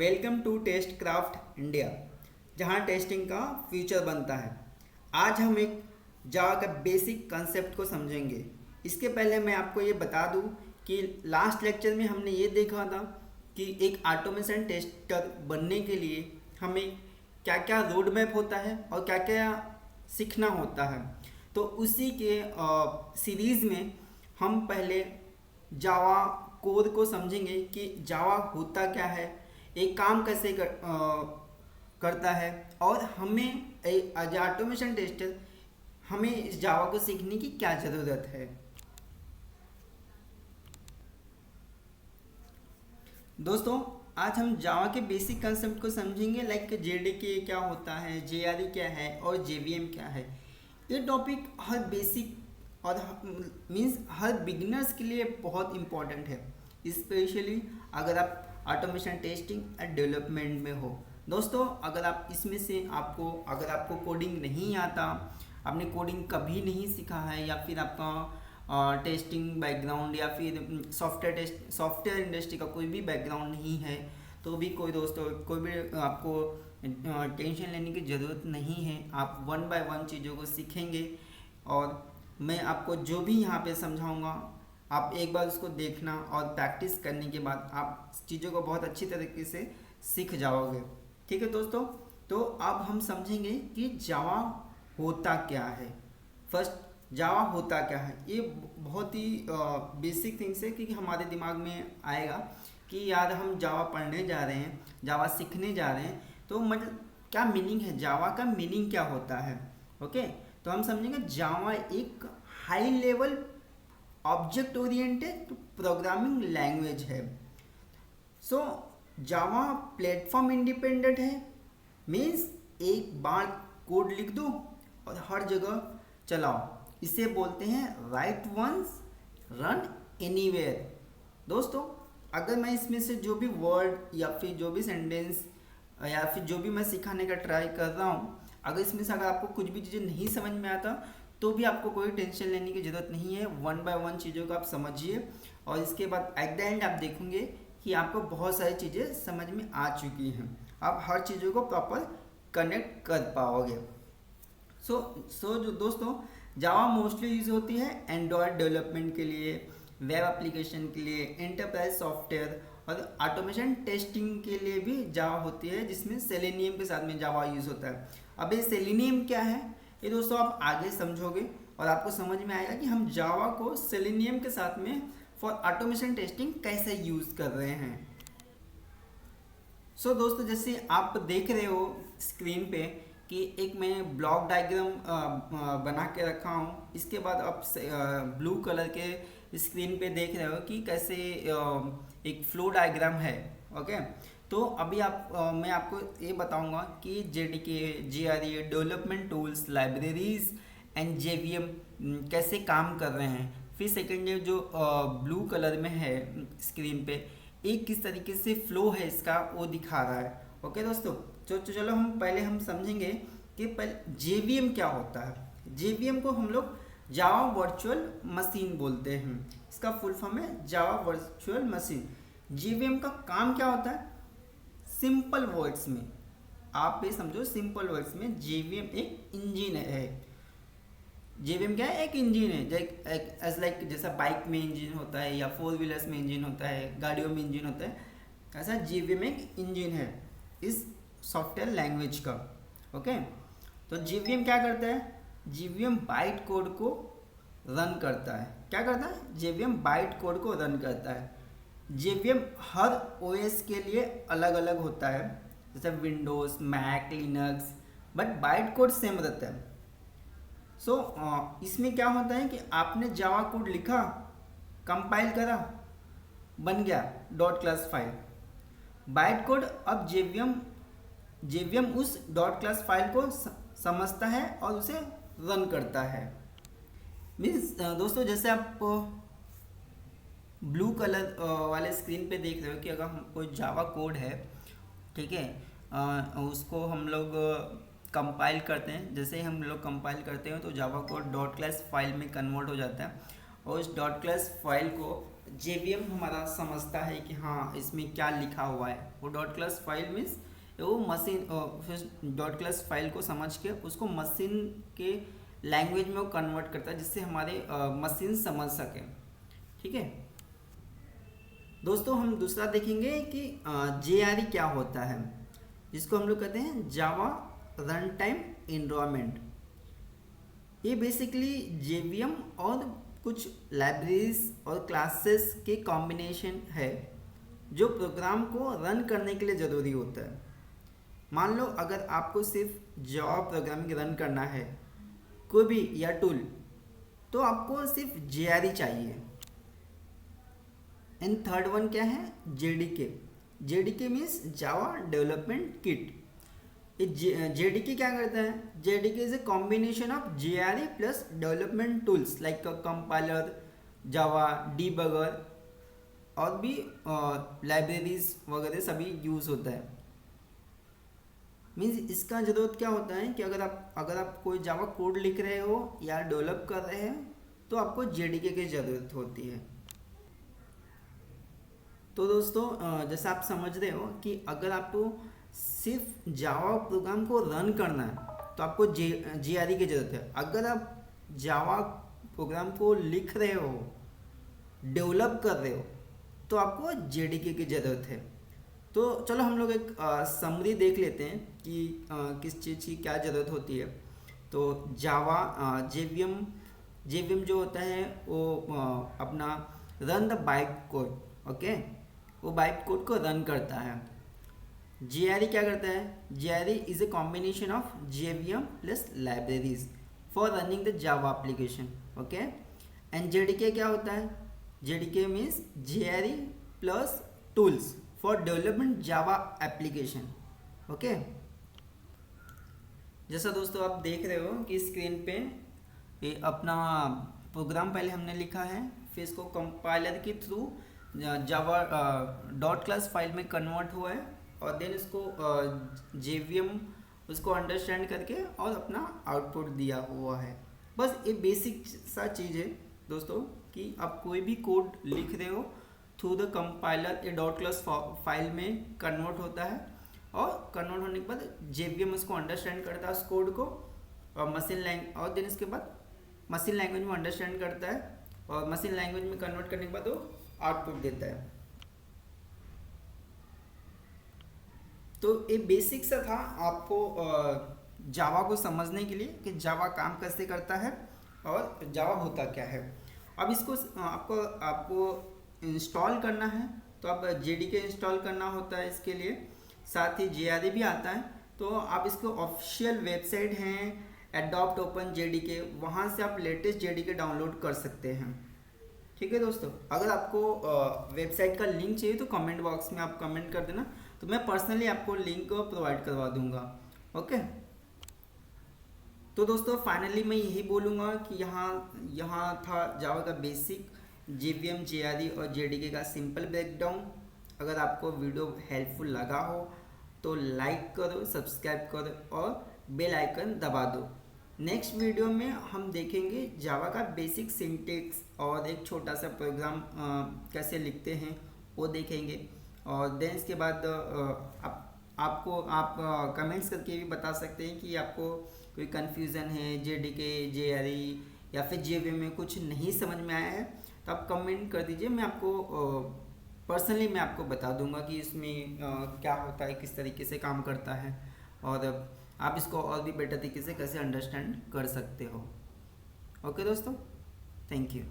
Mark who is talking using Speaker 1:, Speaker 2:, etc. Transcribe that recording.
Speaker 1: Welcome to test craft India, जहां testing का future बनता है। आज हम एक जावा का बेसिक कंसेप्ट को समझेंगे। इसके पहले मैं आपको ये बता दूं कि लास्ट लेक्चर में हमने ये देखा था कि एक ऑटोमेशन टेस्टर बनने के लिए हमें क्या क्या रोड मैप होता है और क्या क्या सीखना होता है। तो उसी के सीरीज़ में हम पहले जावा कोड को समझेंगे कि जावा होता क्या है, एक काम कैसे करता है, और हमें एज ऑटोमेशन टेस्टर हमें इस जावा को सीखने की क्या ज़रूरत है। दोस्तों, आज हम जावा के बेसिक कंसेप्ट को समझेंगे, लाइक जेडीके क्या होता है, जेआरई क्या है और जेवीएम क्या है। ये टॉपिक हर बेसिक और मीन्स हर बिगिनर्स के लिए बहुत इम्पॉर्टेंट है, स्पेशली अगर आप ऑटोमेशन टेस्टिंग एंड डेवलपमेंट में हो। दोस्तों, अगर आप इसमें से अगर आपको कोडिंग नहीं आता, आपने कोडिंग कभी नहीं सीखा है, या फिर आपका टेस्टिंग बैकग्राउंड या फिर सॉफ्टवेयर इंडस्ट्री का कोई भी बैकग्राउंड नहीं है, तो भी कोई भी आपको टेंशन लेने की ज़रूरत नहीं है। आप वन बाय वन चीज़ों को सीखेंगे और मैं आपको जो भी यहाँ पे समझाऊंगा, आप एक बार उसको देखना और प्रैक्टिस करने के बाद आप चीज़ों को बहुत अच्छी तरीके से सीख जाओगे। ठीक है दोस्तों, तो अब हम समझेंगे कि जावा होता क्या है। फर्स्ट, जावा होता क्या है, ये बहुत ही बेसिक थिंग्स है कि हमारे दिमाग में आएगा कि यार हम जावा पढ़ने जा रहे हैं, जावा सीखने जा रहे हैं, तो मतलब क्या मीनिंग है, जावा का मीनिंग क्या होता है। ओके, तो हम समझेंगे जावा एक high level object oriented programming language है। सो जावा प्लेटफॉर्म इंडिपेंडेंट है, मीन्स एक बार कोड लिख दो और हर जगह चलाओ। इसे बोलते हैं राइट वंस रन एनीवेयर। दोस्तों, अगर मैं इसमें से जो भी वर्ड या फिर जो भी सेंटेंस या फिर जो भी मैं सिखाने का ट्राई कर रहा हूँ, अगर इसमें से अगर आपको कुछ भी चीज़ें नहीं समझ में आता, तो भी आपको कोई टेंशन लेने की ज़रूरत नहीं है। वन बाय वन चीज़ों को आप समझिए और इसके बाद एट द एंड आप देखेंगे कि आपको बहुत सारी चीज़ें समझ में आ चुकी हैं। आप हर चीज़ों को प्रॉपर कनेक्ट कर पाओगे। सो जो दोस्तों, जावा मोस्टली यूज़ होती है एंड्रॉयड डेवलपमेंट के लिए, वेब एप्लीकेशन के लिए, एंटरप्राइज सॉफ्टवेयर और ऑटोमेशन टेस्टिंग के लिए भी जावा होती है, जिसमें सेलेनियम के साथ में जावा यूज़ होता है। अब ये सेलेनियम क्या है, ये दोस्तों आप आगे समझोगे और आपको समझ में आएगा कि हम जावा को सेलेनियम के साथ में फॉर ऑटोमेशन टेस्टिंग कैसे यूज़ कर रहे हैं। सो दोस्तों, जैसे आप देख रहे हो स्क्रीन पे कि एक मैं ब्लॉक डायग्राम बना के रखा हूँ। इसके बाद आप ब्लू कलर के स्क्रीन पे देख रहे हो कि कैसे एक फ्लो डायग्राम है। ओके, तो अभी मैं आपको ये बताऊंगा कि JDK, JRE, development tools, libraries and JVM कैसे काम कर रहे हैं। फिर सेकेंड जो ब्लू कलर में है स्क्रीन पे, एक किस तरीके से फ्लो है इसका वो दिखा रहा है। ओके दोस्तों, तो चलो हम समझेंगे कि पहले जेवीएम क्या होता है। जेवीएम को हम लोग जावा वर्चुअल मशीन बोलते हैं। इसका फुल फॉर्म है जावा वर्चुअल मशीन। जेवीएम का काम क्या होता है, सिंपल वर्ड्स में आप ये समझो, सिंपल वर्ड्स में जेवीएम एक इंजन है। जेवीएम क्या है, एक इंजन है, लाइक जैसा बाइक में इंजन होता है या फोर व्हीलर्स में इंजन होता है, गाड़ियों में इंजन होता है, ऐसा जेवीएम एक इंजन है इस सॉफ्टवेयर लैंग्वेज का। ओके, तो जेवीएम क्या करता है, जेवीएम बाइट कोड को रन करता है। क्या करता है, जेवीएम बाइट कोड को रन करता है। जेवीएम हर ओएस के लिए अलग अलग होता है, जैसे Windows, Mac, Linux, but byte code same रहता है। सो इसमें क्या होता है कि आपने जावा कोड लिखा, कंपाइल करा, बन गया dot class file, byte code. अब जेवीएम उस डॉट क्लास फाइल को समझता है और उसे रन करता है। मीन्स दोस्तों, जैसे आप ब्लू कलर वाले स्क्रीन पे देख रहे हो कि अगर हम कोई जावा कोड है, ठीक है, उसको हम लोग कंपाइल करते हैं। जैसे ही हम लोग कंपाइल करते हैं तो Java code dot class file में कन्वर्ट हो जाता है और उस डॉट क्लास फाइल को JVM हमारा समझता है कि हाँ इसमें क्या लिखा हुआ है। वो डॉट क्लास फाइल मीन्स वो मशीन फिर डॉट क्लास फाइल को समझ के उसको मशीन के लैंग्वेज में वो कन्वर्ट करता है जिससे हमारे मशीन समझ सके। ठीक है दोस्तों, हम दूसरा देखेंगे कि JRE क्या होता है, जिसको हम लोग कहते हैं जावा रन टाइम इन्वायरमेंट। ये बेसिकली JVM और कुछ लाइब्रेरीज और क्लासेस के कॉम्बिनेशन है जो प्रोग्राम को रन करने के लिए ज़रूरी होता है। मान लो अगर आपको सिर्फ जावा प्रोग्रामिंग रन करना है कोई भी या टूल, तो आपको सिर्फ JRE चाहिए। एंड थर्ड वन क्या है, JDK। JDK means Java development kit. JDK क्या करता है, JDK is a combination of JRE plus development tools like compiler, Java debugger और भी लाइब्रेरीज वगैरह सभी यूज़ होता है। मीन्स इसका ज़रूरत क्या होता है कि अगर आप कोई जावा कोड लिख रहे हो या डेवलप कर रहे हैं तो आपको JDK की ज़रूरत होती है। तो दोस्तों जैसा आप समझ रहे हो कि अगर आपको सिर्फ जावा प्रोग्राम को रन करना है तो आपको JRE की ज़रूरत है। अगर आप जावा प्रोग्राम को लिख रहे हो, डेवलप कर रहे हो, तो आपको JDK की ज़रूरत है। तो चलो हम लोग एक समरी देख लेते हैं कि किस चीज़ की क्या ज़रूरत होती है। तो जावा JVM जो होता है वो अपना run the byte code, okay, वो बाइट कोड को रन करता है। JRE क्या करता है, JRE is a combination of JVM plus libraries for running the Java application, okay. And JDK क्या होता है, JDK means JRE plus tools for development Java application, okay. जैसा दोस्तों आप देख रहे हो कि स्क्रीन पे ये अपना प्रोग्राम पहले हमने लिखा है, फिर इसको कंपाइलर के through Java dot class file में कन्वर्ट हुआ है और देन इसको JVM उसको अंडरस्टैंड करके और अपना आउटपुट दिया हुआ है। बस ये बेसिक सा चीज़ है दोस्तों कि आप कोई भी कोड लिख रहे हो थ्रू द कंपाइलर ये डॉट क्लास फाइल में कन्वर्ट होता है और कन्वर्ट होने के बाद JVM उसको अंडरस्टैंड करता है उस कोड को और और देन इसके बाद मशीन लैंग्वेज में अंडरस्टैंड करता है और मशीन लैंग्वेज में कन्वर्ट करने के बाद वो आउटपुट देता है। तो ये बेसिक सा था आपको जावा को समझने के लिए कि जावा काम कैसे करता है और जावा होता क्या है। अब इसको आपको इंस्टॉल करना है तो अब JDK इंस्टॉल करना होता है, इसके लिए साथ ही JRE भी आता है। तो आप इसको ऑफिशियल वेबसाइट हैं एडॉप्ट ओपन JDK, वहाँ से आप लेटेस्ट JDK डाउनलोड कर सकते हैं। ठीक है दोस्तों, अगर आपको वेबसाइट का लिंक चाहिए तो कमेंट बॉक्स में आप कमेंट कर देना, तो मैं पर्सनली आपको लिंक प्रोवाइड करवा दूंगा, ओके। तो दोस्तों फाइनली मैं यही बोलूँगा कि यहाँ था जावा का बेसिक JVM, JRE और JDK का सिंपल ब्रेकडाउन। अगर आपको वीडियो हेल्पफुल लगा हो तो लाइक करो, सब्सक्राइब करो और बेल आइकन दबा दो। नेक्स्ट वीडियो में हम देखेंगे जावा का बेसिक सिंटेक्स और एक छोटा सा प्रोग्राम कैसे लिखते हैं वो देखेंगे। और देन इसके बाद आप कमेंट्स करके भी बता सकते हैं कि आपको कोई कन्फ्यूज़न है JDK, JRE या फिर JVM में कुछ नहीं समझ में आया है तो आप कमेंट कर दीजिए। मैं आपको पर्सनली मैं आपको बता दूंगा कि इसमें क्या होता है, किस तरीके से काम करता है और आप इसको और भी बेटर तरीके से कैसे अंडरस्टैंड कर सकते हो। ओके दोस्तों, थैंक यू।